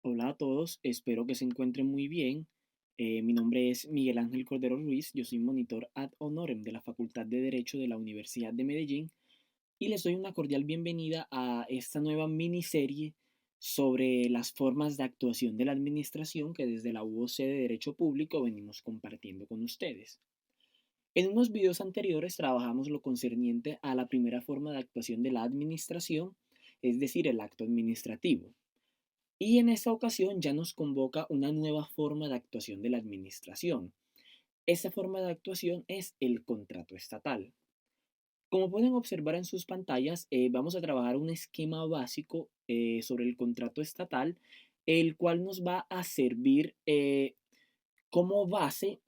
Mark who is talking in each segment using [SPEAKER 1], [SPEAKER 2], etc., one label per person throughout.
[SPEAKER 1] Hola a todos, espero que se encuentren muy bien. Mi nombre es Miguel Ángel Cordero Ruiz, yo soy monitor ad honorem de la Facultad de Derecho de la Universidad de Medellín y les doy una cordial bienvenida a esta nueva miniserie sobre las formas de actuación de la administración que desde la UOC de Derecho Público venimos compartiendo con ustedes. En unos videos anteriores trabajamos lo concerniente a la primera forma de actuación de la administración, es decir, el acto administrativo. Y en esta ocasión ya nos convoca una nueva forma de actuación de la administración. Esta forma de actuación es el contrato estatal. Como pueden observar en sus pantallas, vamos a trabajar un esquema básico sobre el contrato estatal, el cual nos va a servir como base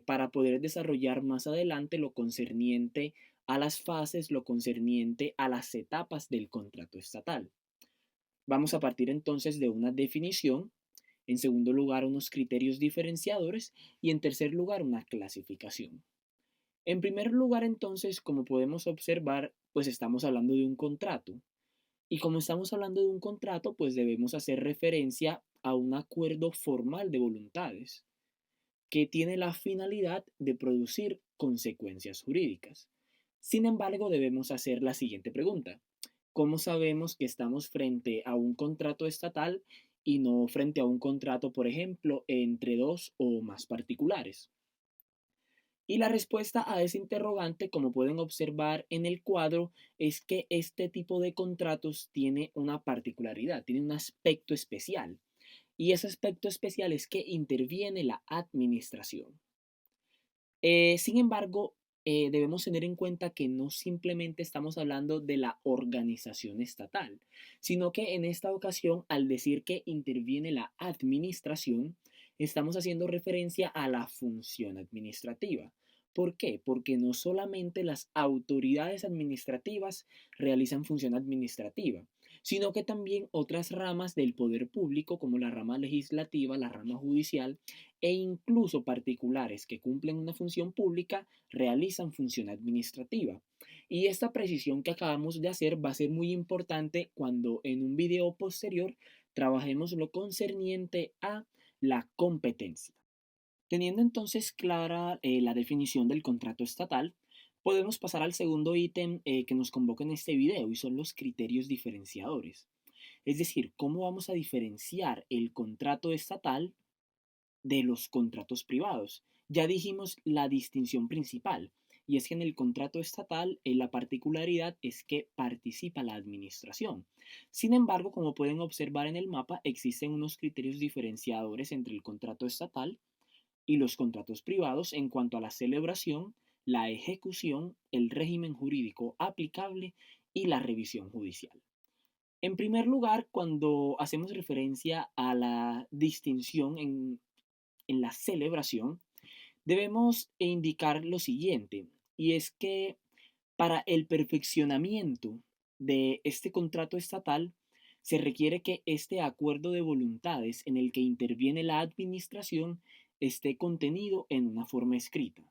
[SPEAKER 1] para poder desarrollar más adelante lo concerniente a las fases, lo concerniente a las etapas del contrato estatal. Vamos a partir entonces de una definición, en segundo lugar unos criterios diferenciadores y en tercer lugar una clasificación. En primer lugar entonces, como podemos observar, pues estamos hablando de un contrato. Y como estamos hablando de un contrato, pues debemos hacer referencia a un acuerdo formal de voluntades que tiene la finalidad de producir consecuencias jurídicas. Sin embargo, debemos hacer la siguiente pregunta. ¿Cómo sabemos que estamos frente a un contrato estatal y no frente a un contrato, por ejemplo, entre dos o más particulares? Y la respuesta a ese interrogante, como pueden observar en el cuadro, es que este tipo de contratos tiene una particularidad, tiene un aspecto especial. Y ese aspecto especial es que interviene la administración. Sin embargo, debemos tener en cuenta que no simplemente estamos hablando de la organización estatal, sino que en esta ocasión, al decir que interviene la administración, estamos haciendo referencia a la función administrativa. ¿Por qué? Porque no solamente las autoridades administrativas realizan función administrativa, sino que también otras ramas del poder público, como la rama legislativa, la rama judicial, e incluso particulares que cumplen una función pública realizan función administrativa. Y esta precisión que acabamos de hacer va a ser muy importante cuando en un video posterior trabajemos lo concerniente a la competencia. Teniendo entonces clara la definición del contrato estatal, podemos pasar al segundo ítem que nos convoca en este video y son los criterios diferenciadores. Es decir, cómo vamos a diferenciar el contrato estatal de los contratos privados. Ya dijimos la distinción principal, y es que en el contrato estatal la particularidad es que participa la administración. Sin embargo, como pueden observar en el mapa, existen unos criterios diferenciadores entre el contrato estatal y los contratos privados en cuanto a la celebración, la ejecución, el régimen jurídico aplicable y la revisión judicial. En primer lugar, cuando hacemos referencia a la distinción en la celebración, debemos indicar lo siguiente, y es que para el perfeccionamiento de este contrato estatal, se requiere que este acuerdo de voluntades en el que interviene la administración esté contenido en una forma escrita.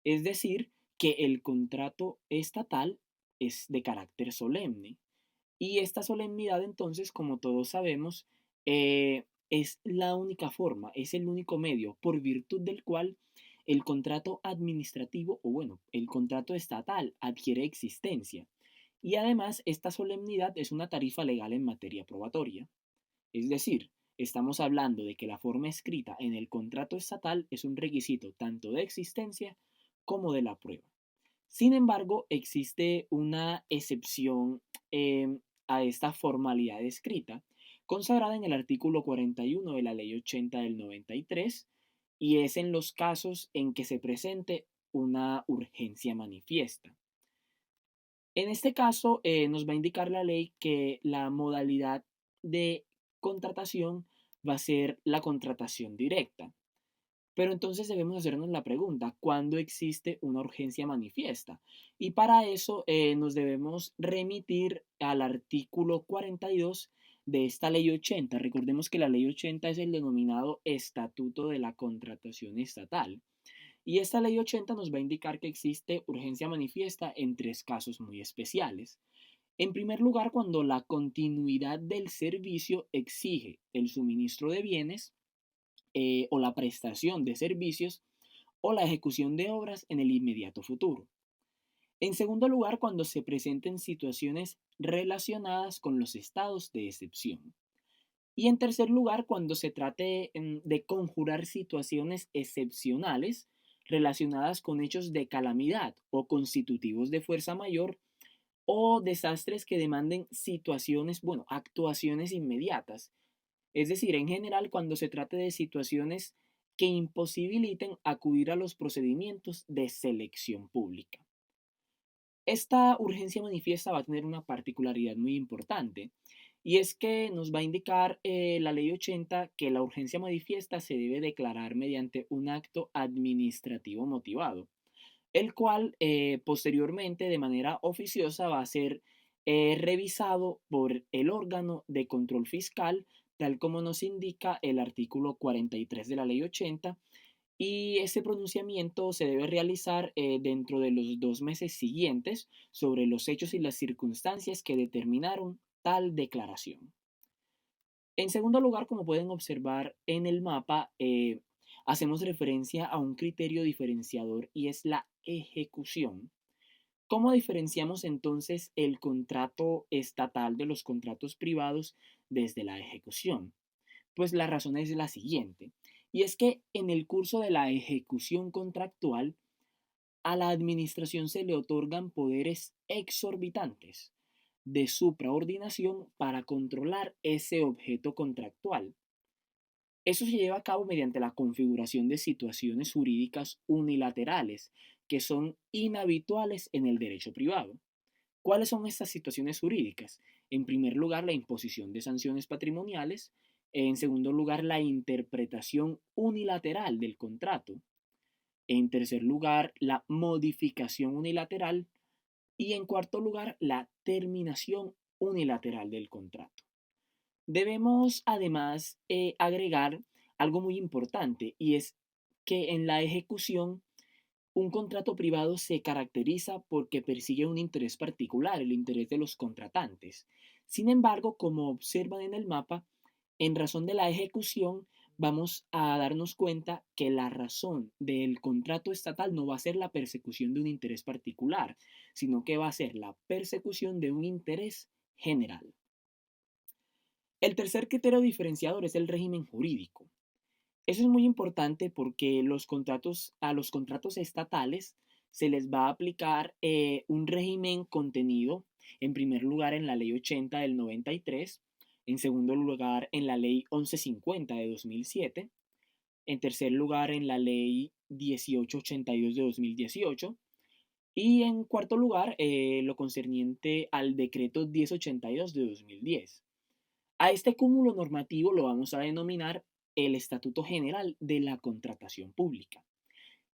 [SPEAKER 1] Es decir, que el contrato estatal es de carácter solemne. Y esta solemnidad, entonces, como todos sabemos, es la única forma, es el único medio por virtud del cual el contrato administrativo o bueno, el contrato estatal adquiere existencia. Y además, esta solemnidad es una tarifa legal en materia probatoria. Es decir, estamos hablando de que la forma escrita en el contrato estatal es un requisito tanto de existencia como de la prueba. Sin embargo, existe una excepción eh, a esta formalidad escrita, consagrada en el artículo 41 de la Ley 80 del 93, y es en los casos en que se presente una urgencia manifiesta. En este caso, nos va a indicar la ley que la modalidad de contratación va a ser la contratación directa. Pero entonces debemos hacernos la pregunta, ¿cuándo existe una urgencia manifiesta? Y para eso nos debemos remitir al artículo 42 de esta ley 80. Recordemos que la ley 80 es el denominado Estatuto de la Contratación Estatal. Y esta ley 80 nos va a indicar que existe urgencia manifiesta en tres casos muy especiales. En primer lugar, cuando la continuidad del servicio exige el suministro de bienes o la prestación de servicios o la ejecución de obras en el inmediato futuro. En segundo lugar, cuando se presenten situaciones relacionadas con los estados de excepción. Y en tercer lugar, cuando se trate de conjurar situaciones excepcionales relacionadas con hechos de calamidad o constitutivos de fuerza mayor o desastres que demanden situaciones, bueno, actuaciones inmediatas. Es decir, en general, cuando se trate de situaciones que imposibiliten acudir a los procedimientos de selección pública. Esta urgencia manifiesta va a tener una particularidad muy importante y es que nos va a indicar la ley 80 que la urgencia manifiesta se debe declarar mediante un acto administrativo motivado, el cual posteriormente de manera oficiosa va a ser revisado por el órgano de control fiscal, tal como nos indica el artículo 43 de la ley 80, y ese pronunciamiento se debe realizar dentro de los 2 meses siguientes sobre los hechos y las circunstancias que determinaron tal declaración. En segundo lugar, como pueden observar en el mapa, hacemos referencia a un criterio diferenciador y es la ejecución. ¿Cómo diferenciamos entonces el contrato estatal de los contratos privados desde la ejecución? Pues la razón es la siguiente, y es que en el curso de la ejecución contractual, a la administración se le otorgan poderes exorbitantes de supraordinación para controlar ese objeto contractual. Eso se lleva a cabo mediante la configuración de situaciones jurídicas unilaterales que son inhabituales en el derecho privado. ¿Cuáles son estas situaciones jurídicas? En primer lugar, la imposición de sanciones patrimoniales. En segundo lugar, la interpretación unilateral del contrato. En tercer lugar, la modificación unilateral. Y en cuarto lugar, la terminación unilateral del contrato. Debemos además agregar algo muy importante y es que en la ejecución un contrato privado se caracteriza porque persigue un interés particular, el interés de los contratantes. Sin embargo, como observan en el mapa, en razón de la ejecución, vamos a darnos cuenta que la razón del contrato estatal no va a ser la persecución de un interés particular, sino que va a ser la persecución de un interés general. El tercer criterio diferenciador es el régimen jurídico. Eso es muy importante porque a los contratos estatales se les va a aplicar un régimen contenido, en primer lugar en la ley 80 del 93, en segundo lugar en la ley 1150 de 2007, en tercer lugar en la ley 1882 de 2018 y en cuarto lugar lo concerniente al decreto 1082 de 2010. A este cúmulo normativo lo vamos a denominar el Estatuto General de la Contratación Pública.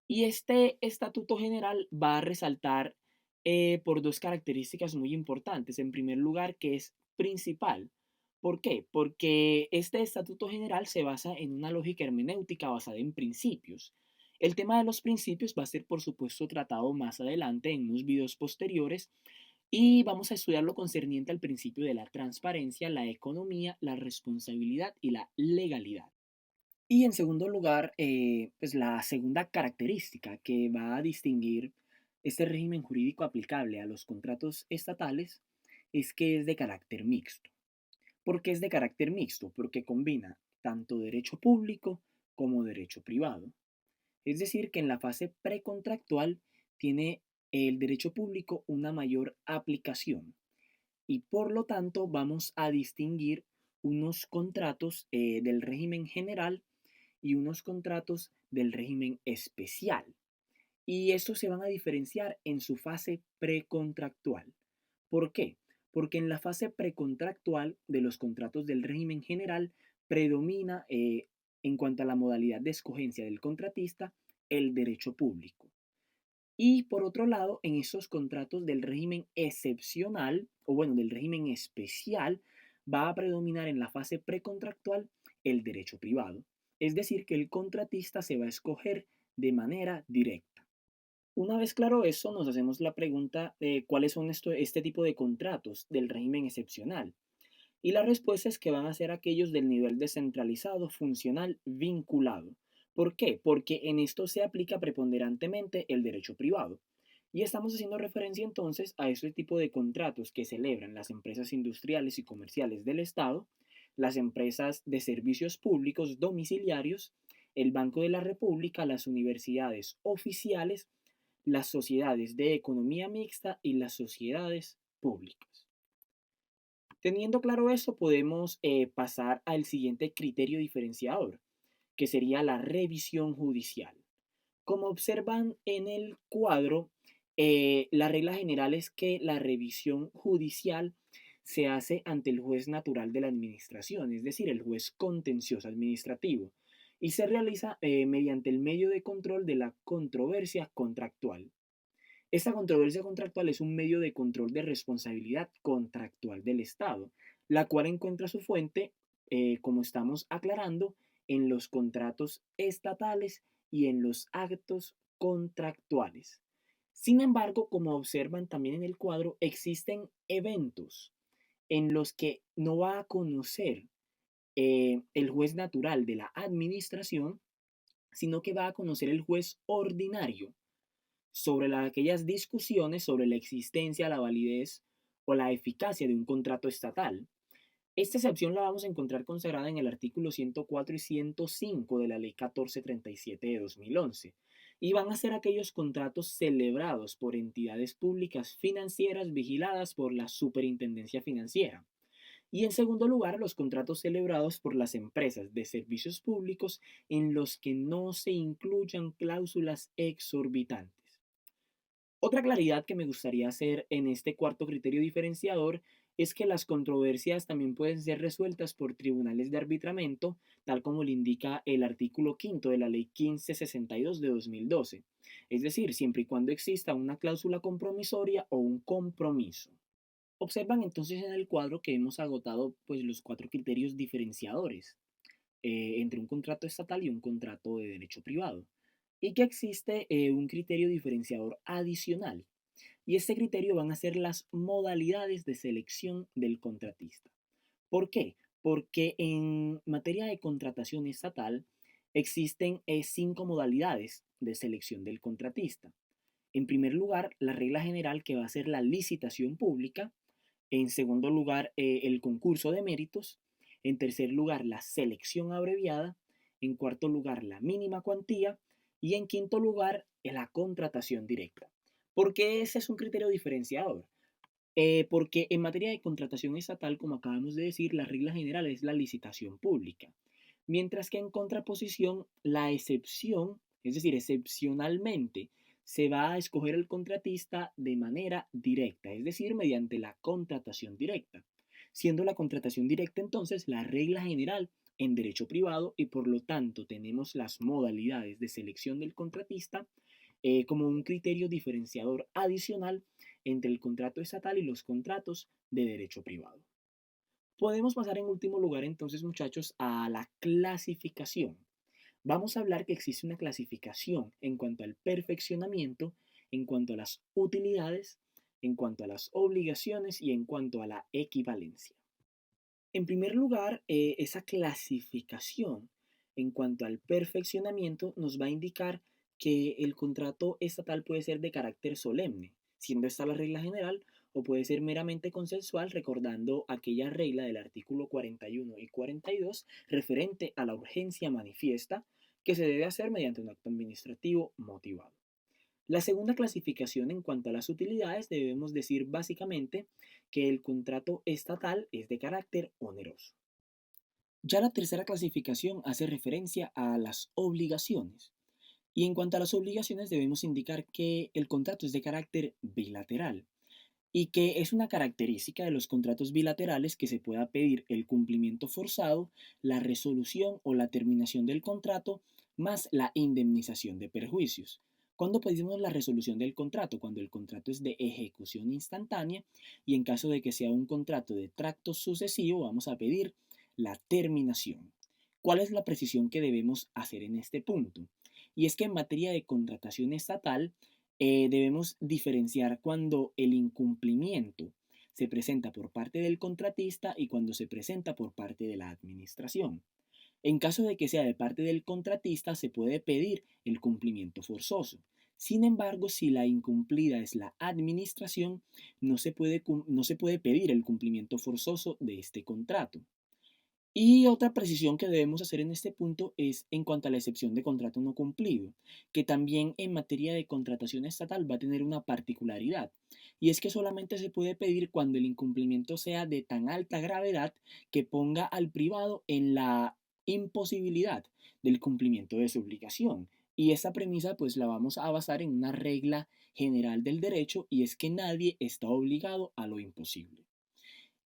[SPEAKER 1] Y este Estatuto General va a resaltar por dos características muy importantes. En primer lugar, que es principal. ¿Por qué? Porque este Estatuto General se basa en una lógica hermenéutica basada en principios. El tema de los principios va a ser, por supuesto, tratado más adelante en unos videos posteriores, y vamos a estudiar lo concerniente al principio de la transparencia, la economía, la responsabilidad y la legalidad. Y en segundo lugar, pues la segunda característica que va a distinguir este régimen jurídico aplicable a los contratos estatales es que es de carácter mixto. ¿Por qué es de carácter mixto? Porque combina tanto derecho público como derecho privado. Es decir, que en la fase precontractual tiene el derecho público una mayor aplicación y por lo tanto vamos a distinguir unos contratos del régimen general y unos contratos del régimen especial. Y estos se van a diferenciar en su fase precontractual. ¿Por qué? Porque en la fase precontractual de los contratos del régimen general predomina, en cuanto a la modalidad de escogencia del contratista, el derecho público. Y por otro lado, en esos contratos del régimen excepcional, o bueno, del régimen especial, va a predominar en la fase precontractual el derecho privado. Es decir, que el contratista se va a escoger de manera directa. Una vez claro eso, nos hacemos la pregunta de cuáles son este tipo de contratos del régimen excepcional. Y la respuesta es que van a ser aquellos del nivel descentralizado, funcional, vinculado. ¿Por qué? Porque en esto se aplica preponderantemente el derecho privado. Y estamos haciendo referencia entonces a este tipo de contratos que celebran las empresas industriales y comerciales del Estado, las empresas de servicios públicos domiciliarios, el Banco de la República, las universidades oficiales, las sociedades de economía mixta y las sociedades públicas. Teniendo claro eso, podemos pasar al siguiente criterio diferenciador, que sería la revisión judicial. Como observan en el cuadro, la regla general es que la revisión judicial se hace ante el juez natural de la administración, es decir, el juez contencioso administrativo, y se realiza mediante el medio de control de la controversia contractual. Esta controversia contractual es un medio de control de responsabilidad contractual del Estado, la cual encuentra su fuente, como estamos aclarando, en los contratos estatales y en los actos contractuales. Sin embargo, como observan también en el cuadro, existen eventos en los que no va a conocer el juez natural de la administración, sino que va a conocer el juez ordinario sobre aquellas discusiones sobre la existencia, la validez o la eficacia de un contrato estatal. Esta excepción la vamos a encontrar consagrada en el artículo 104 y 105 de la Ley 1437 de 2011 y van a ser aquellos contratos celebrados por entidades públicas financieras vigiladas por la Superintendencia Financiera. Y en segundo lugar, los contratos celebrados por las empresas de servicios públicos en los que no se incluyan cláusulas exorbitantes. Otra claridad que me gustaría hacer en este cuarto criterio diferenciador es que las controversias también pueden ser resueltas por tribunales de arbitramiento, tal como le indica el artículo quinto de la Ley 1562 de 2012. Es decir, siempre y cuando exista una cláusula compromisoria o un compromiso. Observan entonces en el cuadro que hemos agotado pues, los cuatro criterios diferenciadores entre un contrato estatal y un contrato de derecho privado. Y que existe un criterio diferenciador adicional. Y este criterio van a ser las modalidades de selección del contratista. ¿Por qué? Porque en materia de contratación estatal existen cinco modalidades de selección del contratista. En primer lugar, la regla general que va a ser la licitación pública. En segundo lugar, el concurso de méritos. En tercer lugar, la selección abreviada. En cuarto lugar, la mínima cuantía. Y en quinto lugar, la contratación directa. ¿Por qué ese es un criterio diferenciador? Porque en materia de contratación estatal, como acabamos de decir, la regla general es la licitación pública. Mientras que en contraposición, la excepción, es decir, excepcionalmente, se va a escoger el contratista de manera directa, es decir, mediante la contratación directa, siendo la contratación directa entonces la regla general en derecho privado y por lo tanto tenemos las modalidades de selección del contratista como un criterio diferenciador adicional entre el contrato estatal y los contratos de derecho privado. Podemos pasar en último lugar entonces, muchachos, a la clasificación. Vamos a hablar que existe una clasificación en cuanto al perfeccionamiento, en cuanto a las utilidades, en cuanto a las obligaciones y en cuanto a la equivalencia. En primer lugar, esa clasificación en cuanto al perfeccionamiento nos va a indicar que el contrato estatal puede ser de carácter solemne, siendo esta la regla general, o puede ser meramente consensual, recordando aquella regla del artículo 41 y 42 referente a la urgencia manifiesta que se debe hacer mediante un acto administrativo motivado. La segunda clasificación en cuanto a las utilidades debemos decir básicamente que el contrato estatal es de carácter oneroso. Ya la tercera clasificación hace referencia a las obligaciones. Y en cuanto a las obligaciones debemos indicar que el contrato es de carácter bilateral y que es una característica de los contratos bilaterales que se pueda pedir el cumplimiento forzado, la resolución o la terminación del contrato, más la indemnización de perjuicios. Cuando pedimos la resolución del contrato, cuando el contrato es de ejecución instantánea y en caso de que sea un contrato de tracto sucesivo, vamos a pedir la terminación. ¿Cuál es la precisión que debemos hacer en este punto? Y es que en materia de contratación estatal, Debemos diferenciar cuando el incumplimiento se presenta por parte del contratista y cuando se presenta por parte de la administración. En caso de que sea de parte del contratista, se puede pedir el cumplimiento forzoso. Sin embargo, si la incumplida es la administración, no se puede pedir el cumplimiento forzoso de este contrato. Y otra precisión que debemos hacer en este punto es en cuanto a la excepción de contrato no cumplido, que también en materia de contratación estatal va a tener una particularidad, y es que solamente se puede pedir cuando el incumplimiento sea de tan alta gravedad que ponga al privado en la imposibilidad del cumplimiento de su obligación. Y esta premisa pues la vamos a basar en una regla general del derecho, y es que nadie está obligado a lo imposible.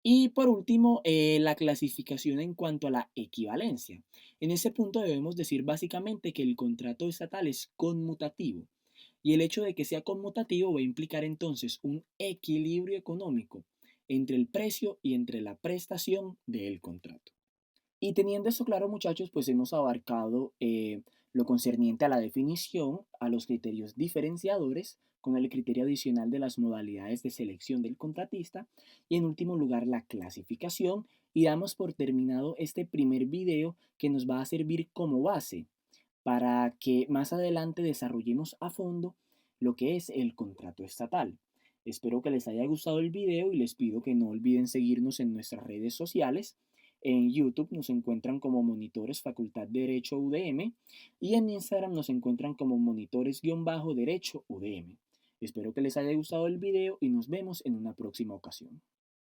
[SPEAKER 1] Y por último, la clasificación en cuanto a la equivalencia. En ese punto debemos decir básicamente que el contrato estatal es conmutativo, y el hecho de que sea conmutativo va a implicar entonces un equilibrio económico entre el precio y entre la prestación del contrato. Y teniendo esto claro, muchachos, pues hemos abarcado lo concerniente a la definición, a los criterios diferenciadores, con el criterio adicional de las modalidades de selección del contratista, y en último lugar la clasificación, y damos por terminado este primer video que nos va a servir como base para que más adelante desarrollemos a fondo lo que es el contrato estatal. Espero que les haya gustado el video y les pido que no olviden seguirnos en nuestras redes sociales. En YouTube nos encuentran como Monitores Facultad de Derecho UDM, y en Instagram nos encuentran como Monitores-Derecho UDM. Espero que les haya gustado el video y nos vemos en una próxima ocasión.